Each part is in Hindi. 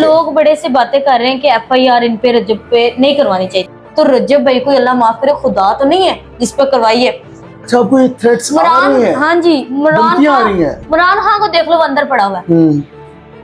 लोग बड़े से बातें कर रहे हैं कि FIR इन पे रजब पे नहीं करवानी चाहिए, तो रजब भाई को अल्लाह माफ करे, खुदा तो नहीं है जिस पे करवाइए। अच्छा, आपको ये थ्रेट्स आ रही हैं? हाँ जी, इमरान खान को देख लो, अंदर पड़ा हुआ है।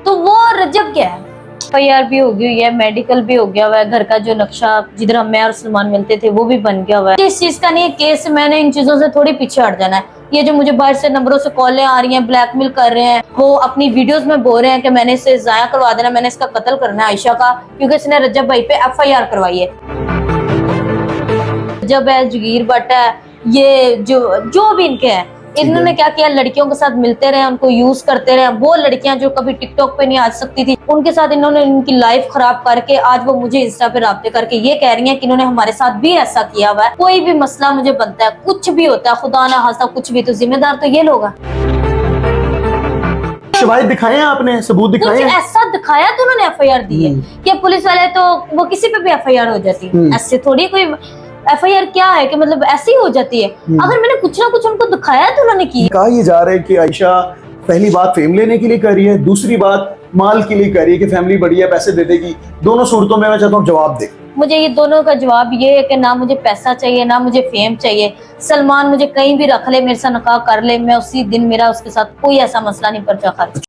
तो वो रजब क्या है? FIR भी हो गई हुई है, मेडिकल भी हो गया हुआ है, घर का जो नक्शा जिधर मैं और सलमान मिलते थे वो भी बन गया हुआ है। इस चीज का नहीं है केस, मैंने इन चीजों से थोड़ी पीछे हट जाना है। ये जो मुझे बाहर से नंबरों से कॉलें आ रही हैं, ब्लैकमेल कर रहे हैं, वो अपनी वीडियोस में बोल रहे हैं कि मैंने इसे जाया करवा देना, मैंने इसका कत्ल करना है आयशा का, क्योंकि इसने रजब भाई पे FIR करवाई है। रजब है, जगीर भट्ट है, ये जो भी इनके हैं, इन्होंने क्या किया, लड़कियों के साथ मिलते रहे, उनको यूज करते रहे। वो लड़कियां जो कभी टिकटॉक पे नहीं आ सकती थी, उनके साथ इन्होंने इनकी लाइफ खराब करके आज वो मुझे इंस्टा पे राब्ते करके ये कह रही हैं कि इन्होंने हमारे साथ भी ऐसा किया हुआ है। कोई भी मसला मुझे बनता है, कुछ भी होता है, खुदा ना खास्ता कुछ भी, तो जिम्मेदार तो ये लोग हैं। शवाहिद दिखाए हैं आपने, सबूत दिखाए हैं? ऐसा दिखाया तो उन्होंने FIR दी है कि पुलिस वाले तो वो किसी पे भी FIR हो जाती है, ऐसे थोड़ी कोई FIR क्या है कि मतलब ऐसी ही हो जाती है। अगर मैंने कुछ ना कुछ उनको दिखाया तो उन्होंने किया। कहा ये जा रहा है कि आयशा पहली बात फेम लेने के लिए कर रही है, दूसरी बात माल के लिए कर रही है कि फैमिली बढ़िया पैसे दे देगी। दोनों सूरतों में मैं चाहता हूँ जवाब दे। मुझे ये दोनों का जवाब ये है कि ना मुझे पैसा चाहिए, ना मुझे फेम चाहिए। सलमान मुझे कहीं भी रख ले, मेरे साथ निकाह कर ले, मैं उसी दिन, मेरा उसके साथ कोई ऐसा मसला नहीं, पर्चा खर्च।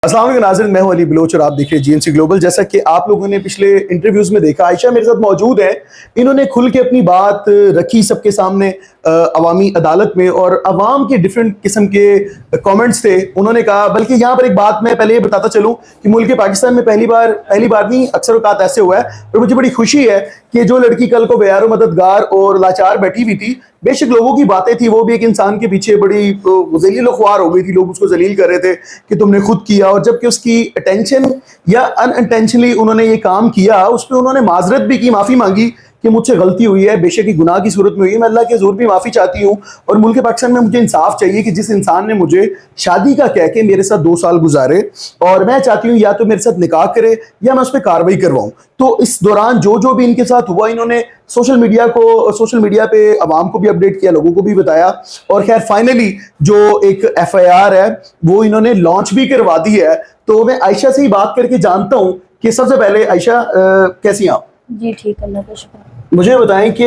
अस्सलाम वालेकुम नाज़रीन, मैं हूं अली बलोच और आप देख रहे हैं GNC ग्लोबल। जैसा कि आप लोगों ने पिछले इंटरव्यूज में देखा, आयशा मेरे साथ मौजूद है। इन्होंने खुल के अपनी बात रखी सबके सामने अवामी अदालत में, और अवाम के डिफरेंट किस्म के कमेंट्स थे। उन्होंने कहा, बल्कि यहाँ पर एक बात मैं पहले ये बताता चलूँ कि मुल्क पाकिस्तान में पहली बार नहीं, अक्सर औकात ऐसे हुआ है, और मुझे बड़ी खुशी है कि जो लड़की कल को बेयारो मददगार और लाचार बैठी हुई थी, बेशक लोगों की बातें थी, वो भी एक इंसान के पीछे बड़ी जलील ख्वार हो गई थी, लोग उसको जलील कर रहे थे कि तुमने खुद किया, और जबकि उसकी अटेंशन या अनइंटेंशनली उन्होंने ये काम किया, उस पर उन्होंने माजरत भी की, माफी मांगी कि मुझसे गलती हुई है, बेशक ही गुनाह की सूरत में हुई है, मैं अल्लाह के हुजूर भी माफी चाहती हूँ। और मुल्क पाकिस्तान में मुझे इंसाफ चाहिए कि जिस इंसान ने मुझे शादी का कह के मेरे साथ 2 साल गुजारे, और मैं चाहती हूँ या तो मेरे साथ निकाह करे या मैं उस पर कार्रवाई करवाऊँ। तो इस दौरान जो भी इनके साथ हुआ, इन्होंने सोशल मीडिया पे अवाम को भी अपडेट किया, लोगों को भी बताया, और खैर फाइनली जो एक FIR है वो इन्होंने लॉन्च भी करवा दी है। तो मैं आयशा से ही बात करके जानता हूँ कि सबसे पहले आयशा, कैसी हैं आप? जी ठीक, अल्लाह का शुक्र। मुझे बताएं कि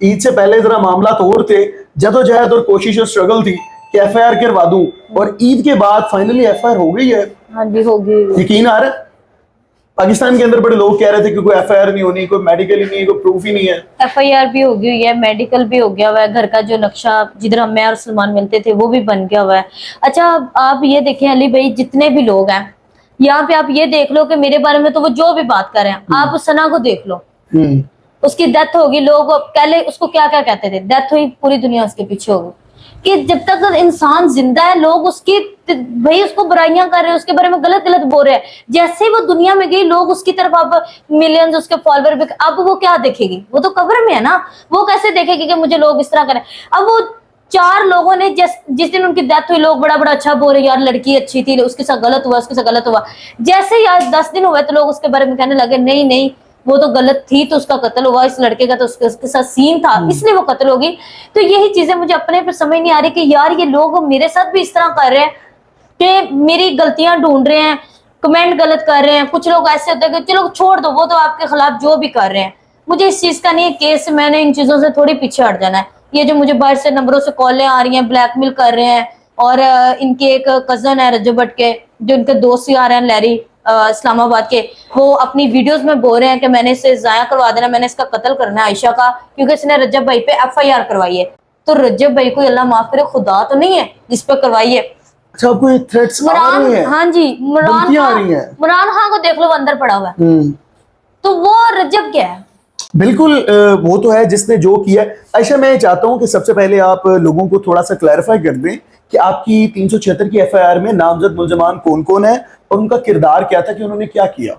ईद से पहले जरा मामला तो और थे, जदोजहद और कोशिश और स्ट्रगल थी कि FIR करवा दूं, और ईद के बाद फाइनली FIR हो गई है। हाँ जी, हो गई। यकीन आ रहा है? पाकिस्तान के अंदर बड़े लोग कह रहे थे कि कोई FIR नहीं होनी, कोई मेडिकल ही नहीं, कोई प्रूफ ही नहीं है। FIR भी हो गई हुई है, मेडिकल भी हो गया हुआ है, घर का जो नक्शा जिधर मैं और सलमान मिलते थे वो भी बन गया हुआ है। अच्छा, आप ये देखें अली भाई, जितने भी लोग हैं यहाँ पे, आप ये देख लो कि मेरे बारे में तो वो जो भी बात कर रहे हैं, आप सना को देख लो, उसकी डेथ होगी, लोग पहले उसको क्या क्या कहते थे, डेथ हुई, पूरी दुनिया उसके पीछे होगी। कि जब तक इंसान जिंदा है, लोग उसकी भाई उसको बुराइयां कर रहे हैं, उसके बारे में गलत बोल रहे हैं। जैसे वो दुनिया में गई, लोग उसकी तरफ अब मिलियंस उसके फॉलोअर भी, अब वो क्या देखेगी? वो तो कब्र में है ना, वो कैसे देखेगी कि मुझे लोग इस तरह करें? अब वो 4 लोगों ने जिस दिन उनकी डेथ हुई, लोग बड़ा अच्छा बोल रहे, यार लड़की अच्छी थी, उसके साथ गलत हुआ, उसके साथ गलत हुआ। जैसे ही आज 10 दिन हुए तो लोग उसके बारे में कहने लगे, नहीं वो तो गलत थी, तो उसका कत्ल हुआ, इस लड़के का तो उसके साथ सीन था, इसलिए वो कत्ल होगी। तो यही चीजें मुझे अपने पर समझ नहीं आ रही कि यार ये लोग मेरे साथ भी इस तरह कर रहे हैं कि मेरी गलतियां ढूंढ रहे हैं, कमेंट गलत कर रहे हैं। कुछ लोग ऐसे होते हैं कि चलो छोड़ दो, वो तो आपके खिलाफ जो भी कर रहे हैं। मुझे इस चीज का नहीं है केस, मैंने इन चीजों से थोड़ी पीछे हट जाना है। ये जो मुझे बाहर से नंबरों से कॉलें आ रही हैं, ब्लैकमेल कर रहे हैं, और इनके एक कजन है रजब भट्ट के, जो इनके दोस्त ही आ रहे हैं लहरी इस्लामाबाद के, वो अपनी वीडियोस में बोल रहे हैं कि मैंने इसे जाया करवा देना, मैंने इसका कत्ल करना है आयशा का, क्योंकि इसने रजब भाई पे FIR करवाई है। तो रजब भाई को अल्लाह माफ करे, खुदा तो नहीं है जिस पे करवाई है। अच्छा, आपको ये थ्रेट्स आ रही हैं? हाँ जी, इमरान खान को देख लो, अंदर पड़ा हुआ है। तो वो रजब क्या है? बिल्कुल, वो तो है जिसने जो किया। आयशा, मैं चाहता हूं कि सबसे पहले आप लोगों को थोड़ा सा क्लैरिफाई कर दें कि आपकी 376 की FIR में नामजद मुल्जमान कौन कौन है और उनका किरदार क्या था, कि उन्होंने क्या किया।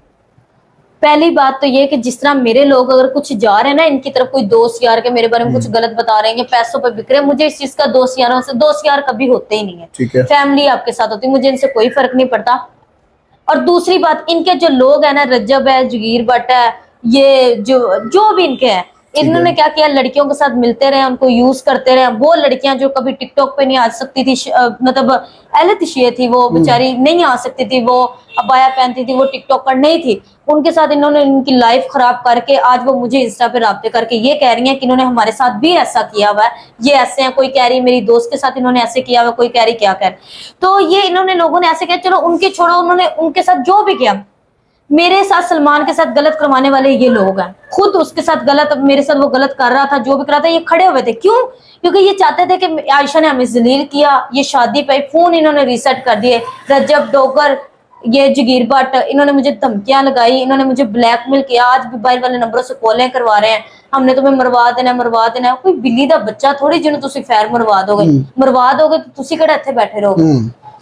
पहली बात तो ये कि जिस तरह मेरे लोग अगर कुछ जा रहे हैं ना इनकी तरफ, कोई दोस्त यार के मेरे बारे में कुछ गलत बता रहे हैं, पैसों पे बिक रहे हैं, मुझे इस चीज का दोस्त यार कभी होते ही नहीं है। ठीक है, फैमिली आपके साथ होती है, मुझे इनसे कोई फर्क नहीं पड़ता। और दूसरी बात, इनके जो लोग है ना, रजब है, जगीर भट्ट है, ये जो भी इनके हैं, इन्होंने क्या किया, लड़कियों के साथ मिलते रहे, उनको यूज करते रहे। वो लड़कियां जो कभी टिकटॉक पे नहीं आ सकती थी, मतलब एलतिशिये थी वो बेचारी, नहीं आ सकती थी, वो अबाया पहनती थी, वो टिकटॉकर नहीं थी, उनके साथ इन्होंने इनकी लाइफ खराब करके आज वो मुझे इंस्टा पे राब्ते करके ये कह रही हैं कि इन्होंने हमारे साथ भी ऐसा किया हुआ है, ये ऐसे हैं। कोई कह रही मेरी दोस्त के साथ इन्होंने ऐसे किया हुआ, कोई कह रही क्या कर। तो ये इन्होंने लोगों ने ऐसे किया, चलो उनकी छोड़ो, उन्होंने उनके साथ जो भी किया, मेरे साथ सलमान के साथ गलत करवाने वाले ये लोग हैं। खुद उसके साथ गलत, मेरे साथ वो गलत कर रहा था, जो भी कर रहा था, ये खड़े हुए थे। क्यों? क्योंकि ये चाहते थे कि आयशा ने हमें जलील किया, ये शादी पे फोन इन्होंने रीसेट कर दिए। रजब डोगर, ये जगीर भट्ट, इन्होंने मुझे धमकियां लगाई, इन्होंने मुझे ब्लैकमेल किया। आज मोबाइल वाले नंबरों से कॉलें करवा रहे हैं, हमने तुम्हें मरवा देना, मरवा देना। कोई बिल्ली दा बच्चा थोड़ी जिन्होंने तुसी फैर मरवा दोगे तो तुसी किहड़े इत्थे बैठे रहोगे,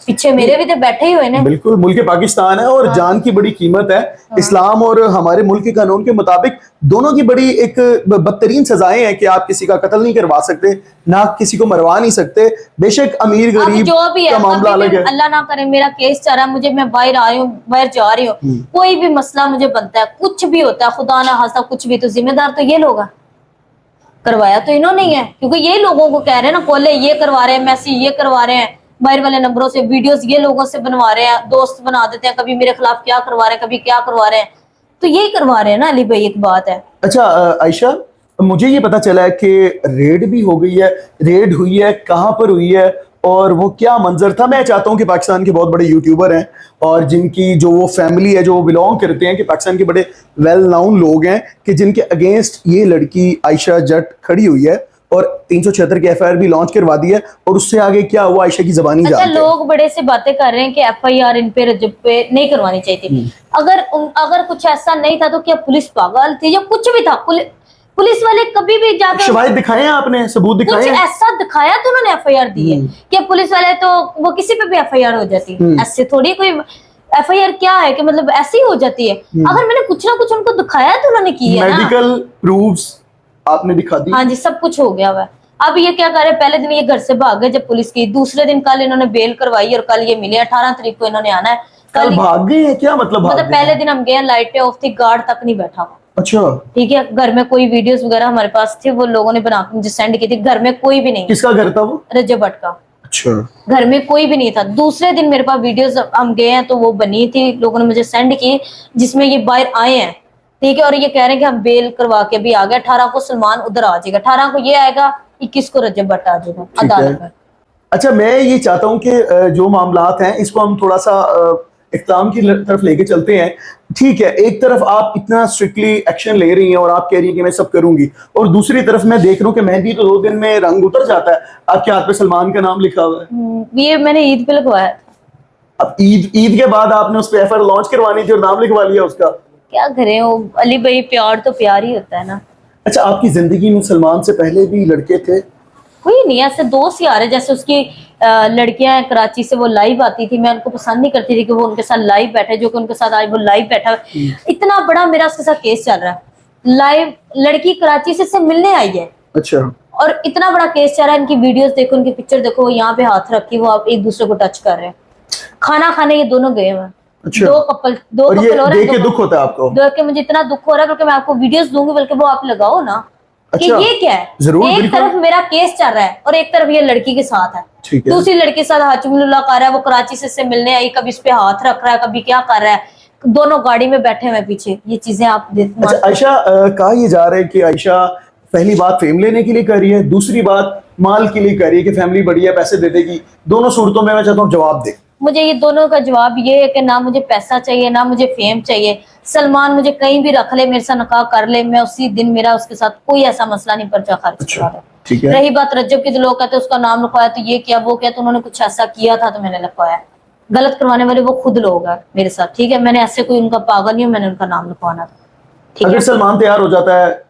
पीछे मेरे भी तो बैठे ही हुए ने। बिल्कुल, मुल्क पाकिस्तान है और जान की बड़ी कीमत है। इस्लाम और हमारे मुल्क के कानून के मुताबिक दोनों की बड़ी एक बदतरीन सजाएं हैं कि आप किसी का कत्ल नहीं करवा सकते, ना किसी को मरवा नहीं सकते। बेशक अमीर अब गरीब जो भी है, का मामला अलग है। अल्लाह ना करे मेरा केस चल रहा है, मुझे, मैं बाहर आ रही हूँ, बाहर जा रही हूँ, कोई भी मसला मुझे बनता है, कुछ भी होता है, खुदा ना खास्ता कुछ भी, तो जिम्मेदार तो ये लोग हैं। करवाया तो इन्होंने ही है, क्योंकि ये लोगों को कह रहे हैं ना, कॉले ये करवा रहे हैं, मैसेज ये करवा रहे हैं, बाहर वाले नंबरों से वीडियोस ये लोगों से बनवा रहे हैं, दोस्त बना देते हैं, कभी मेरे खिलाफ क्या करवा रहे हैं, कभी क्या करवा रहे हैं, तो यही करवा रहे हैं ना अली भाई। एक बात है। अच्छा आयशा, मुझे ये पता चला है कि रेड भी हो गई है, रेड हुई है, कहाँ पर हुई है और वो क्या मंजर था? मैं चाहता हूँ कि पाकिस्तान के बहुत बड़े यूट्यूबर हैं और जिनकी जो वो फैमिली है, जो वो बिलोंग करते हैं, कि पाकिस्तान के बड़े वेल नाउन लोग हैं, कि जिनके अगेंस्ट ये लड़की आयशा जट खड़ी हुई है और 376 की एफआईआर भी लॉन्च करवा दी है। और उससे आगे क्या हुआ आयशा की जबानी अच्छा, जानते हैं। लोग बड़े से बातें कर रहे हैं कि एफआईआर इन पे, रजब पे नहीं करवानी चाहिए थी। अगर कुछ ऐसा नहीं था तो क्या पुलिस पागल थी या कुछ भी था? पुलिस वाले कभी भी जाकर शवाहिद दिखाए हैं आपने, सबूत दिखाए कुछ हैं? ऐसा दिखाया तो उन्होंने एफआईआर दी है कि पुलिस वाले तो वो किसी पे भी एफआईआर हो जाती है। ऐसे थोड़ी कोई एफआईआर क्या है कि मतलब ऐसी हो जाती है। अगर मैंने कुछ ना कुछ उनको दिखाया तो उन्होंने किया ना। मेडिकल प्रूफ्स आपने दिखा दी? हाँ जी, सब कुछ हो गया हुआ। अब ये क्या कर रहे, पहले दिन ये घर से भाग गए जब पुलिस की, दूसरे दिन कल इन्होंने बेल करवाई और कल ये मिले। 18 तारीख को इन्होंने आना है। कल भाग गए हैं? क्या मतलब भाग गए? पहले दिन हम गए, लाइटें ऑफ थी, गार्ड तक नहीं बैठा हुआ। अच्छा, ठीक है। घर में कोई वीडियोस वगैरह हमारे पास थे, वो लोगों ने बना के मुझे सेंड की थी। घर में कोई भी नहीं। किसका घर था वो? रजब भट्ट का। अच्छा, घर में कोई भी नहीं था। दूसरे दिन मेरे पास वीडियोस हम गए हैं तो वो बनी थी, लोगों ने मुझे सेंड की, जिसमें ये बाहर आए हैं। ठीक है। और ये कह रहे हैं कि हम बेल करवा के भी आ गए। 18 को सलमान उधर आ जाएगा, 18 को ये आएगा, 21 को रजब भट्ट आ जाएगा अदालत में। अच्छा, मैं ये चाहता हूँ कि जो मामलात हैं इसको हम थोड़ा सा इख्तिताम की तरफ लेके चलते हैं। ठीक है, एक तरफ आप इतना स्ट्रिक्टली एक्शन ले रही हैं और आप कह रही हैं कि मैं सब करूंगी, और दूसरी तरफ मैं देख रहा हूँ कि मेहंदी तो 2 दिन में रंग उतर जाता है। आपके हाथ पे सलमान का नाम लिखा हुआ है। ये मैंने ईद पे लगवाया था। अब ईद के बाद आपने उस पर एफआईआर लॉन्च करवानी थी और नाम लिखवा लिया उसका। क्या करें, वो अली भाई, प्यार तो प्यार ही होता है ना। अच्छा, आपकी जिंदगी में सलमान से पहले भी लड़के थे? कोई नहीं, ऐसे दोस्त यार है। जैसे उसकी लड़कियां हैं कराची से, वो लाइव आती थी, मैं उनको पसंद नहीं करती थी कि वो उनके साथ लाइव बैठे, जो कि उनके साथ आज वो लाइव बैठा। इतना बड़ा मेरा उसके साथ केस चल रहा है, लाइव लड़की कराची से मिलने आई है। अच्छा। और इतना बड़ा केस चल रहा है, इनकी वीडियोस देखो, उनकी पिक्चर देखो, यहाँ पे हाथ रखी वो आप एक दूसरे को टच कर रहे हैं। खाना खाने ये दोनों गए हुए। अच्छा। दो कपल और ये हो रहे देख के दुख होता है आपको? देख के मुझे इतना दुख हो रहा है, बल्कि मैं आपको वीडियोस दूंगी, बल्कि वो आप लगाओ ना। अच्छा, कि ये क्या है? जरूर, एक बिल्कुल। तरफ मेरा केस चल रहा है और एक तरफ ये लड़की के साथ है। ठीक है। दूसरी लड़की के साथ हाजमुल्लाह कर रहा है, वो कराची से मिलने आई, कभी इस पे हाथ रख रहा है, कभी क्या कर रहा है, दोनों गाड़ी में बैठे हुए पीछे। ये चीजें आप अच्छा आयशा, कहा ये जा रहा है कि आयशा पहली बात फेम लेने के लिए कर रही है, दूसरी बात माल के लिए कर रही है कि फैमिली बड़ी है, पैसे दे देगी। दोनों सूरतों में मैं चाहता हूँ जवाब दे। मुझे ये दोनों का जवाब ये है कि ना मुझे पैसा चाहिए, ना मुझे फेम चाहिए। सलमान मुझे कहीं भी रख ले, मेरे साथ निकाह कर ले, मैं उसी दिन, मेरा उसके साथ कोई ऐसा मसला नहीं, पर्चा खारिज अच्छा, करा। ठीक है। रही बात रज्जब की, तो लोग कहते हैं उसका नाम लिखवाया तो ये किया वो किया, तो उन्होंने कुछ ऐसा किया था तो मैंने लिखवाया। गलत करवाने वाले वो खुद लोग हैं मेरे साथ। ठीक है, मैंने ऐसे कोई उनका पागल नहीं हूं, मैंने उनका नाम लिखवाना था। ठीक अगर है। सलमान तैयार हो जाता है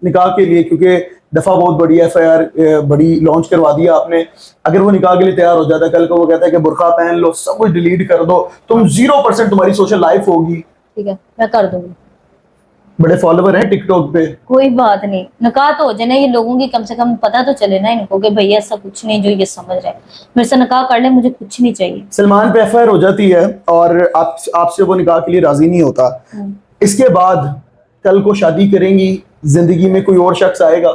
निकाह के लिए, क्योंकि दफा बहुत बड़ी एफआईआर बड़ी लॉन्च करवा दिया आपने, अगर वो निकाह के लिए तैयार हो जाता है, कल को वो कहता है कि बुर्का पहन लो, सब कुछ डिलीट कर दो, तुम 0% तुम्हारी सोशल लाइफ होगी। ठीक है, मैं कर दूंगी। बड़े फॉलोवर हैं टिकटॉक पे। कोई बात नहीं, निकाह तो हो जाए ना, ये लोगों की कम से कम पता तो चले ना इनको कि भैया ऐसा कुछ नहीं जो ये समझ रहे हैं। मेरे से निकाह कर ले, मुझे कुछ नहीं चाहिए। सलमान पे एफआईआर हो जाती है और आपसे वो निकाह के लिए राजी नहीं होता, इसके बाद कल को शादी करेंगी जिंदगी में कोई और शख्स आएगा?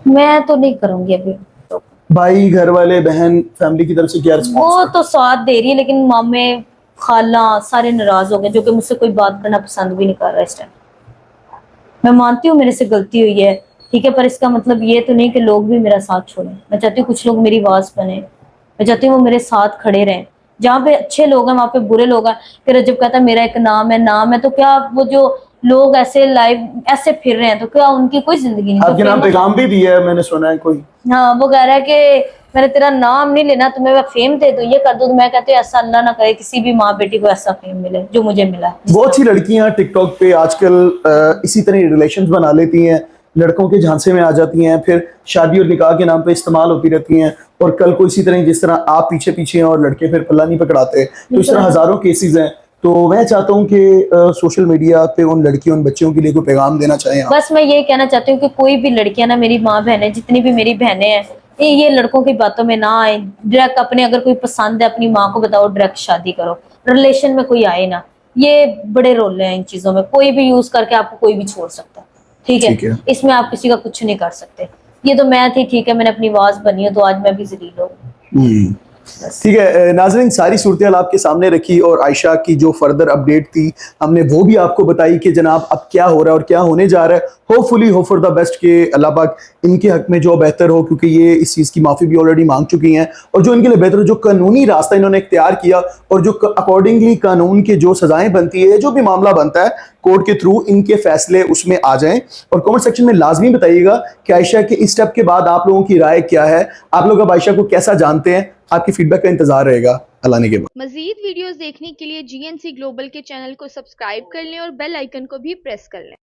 मैं तो नहीं करूंगी अभी तो। भाई, घर वाले, बहन, फैमिली की तरफ से क्या वो रिस्पॉन्स? तो साथ दे रही है, लेकिन मामे खाला सारे नाराज हो गए, जो कि मुझसे कोई बात करना पसंद भी नहीं कर रहा इस टाइम। मैं मानती हूँ मेरे से गलती हुई है, ठीक है, पर इसका मतलब ये तो नहीं कि लोग भी मेरा साथ छोड़ें। मैं चाहती हूँ कुछ लोग मेरी आवाज बने, मैं चाहती हूँ वो मेरे साथ खड़े रहें। जहाँ पे अच्छे लोग हैं वहां पे बुरे लोग हैं। फिर रजब कहता है मेरा एक नाम है, तो क्या वो जो लोग ऐसे लाइव ऐसे फिर रहे हैं, तो क्या उनकी कोई जिंदगी नहीं? जो आपके नाम फेमस, पैगाम भी दिया है मैंने सुना है कोई। हाँ, वो कह रहा है कि मैंने तेरा नाम नहीं लेना, तुम्हें मैं फेम दे दूं, ये कर दूं। तो मैं कहती हूँ ऐसा अल्लाह ना करे किसी भी माँ बेटी को ऐसा फेम मिले जो मुझे मिला है। बहुत सी लड़कियां टिकटॉक पे आजकल इसी तरह रिलेशंस बना लेती हैं, लड़कों के झांसे में आ जाती हैं, फिर शादी और निकाह के नाम पे इस्तेमाल होती रहती हैं, और कल को इसी तरह जिस तरह आप पीछे पीछे हैं और लड़के फिर पल्ला नहीं पकड़ाते, तो इस तरह हजारों केसेस हैं। तो मैं चाहता हूं कि सोशल मीडिया पे उन लड़कियों, उन बच्चियों के लिए कोई पैगाम देना चाहें आप? बस मैं ये कहना चाहती हूँ कि कोई भी लड़कियां ना, मेरी माँ बहनें, जितनी भी मेरी बहनें हैं, ये लड़कों की बातों में ना आए। डायरेक्ट अपने, अगर कोई पसंद है अपनी माँ को बताओ, डायरेक्ट शादी करो, रिलेशन में कोई आए ना। ये बड़े रोल हैं इन चीजों में, कोई भी यूज करके आपको कोई भी छोड़ सकता है, ठीक ठीक है। है? इसमें आप किसी का कुछ नहीं कर सकते। ये तो मैं थी, ठीक है, मैंने अपनी आवाज बनी है, तो आज मैं भी जलील हूँ। ठीक है नाज़रीन, सारी सूरत हाल आपके सामने रखी, और आयशा की जो फर्दर अपडेट थी हमने वो भी आपको बताई कि जनाब अब क्या हो रहा है और क्या होने जा रहा है। Hopefully, hope for the best के अल्लाह पाक इनके हक में जो बेहतर हो, क्योंकि ये इस चीज़ की माफ़ी भी ऑलरेडी मांग चुकी हैं, और जो इनके लिए बेहतर, जो कानूनी रास्ता इन्होंने इख्तियार किया और जो अकॉर्डिंगली कानून के जो सजाएं बनती है, जो भी मामला बनता है कोर्ट के थ्रू, इनके फैसले उसमें आ जाएं। और कमेंट सेक्शन में लाजमी बताइएगा कि आयशा के इस स्टेप के बाद आप लोगों की राय क्या है, आप लोग अब आयशा को कैसा जानते हैं। आपकी फीडबैक का इंतजार रहेगा। अल्लाह ने के बाद। मजीद वीडियोस देखने के लिए GNC ग्लोबल के चैनल को सब्सक्राइब कर लें और बेल आइकन को भी प्रेस कर लें।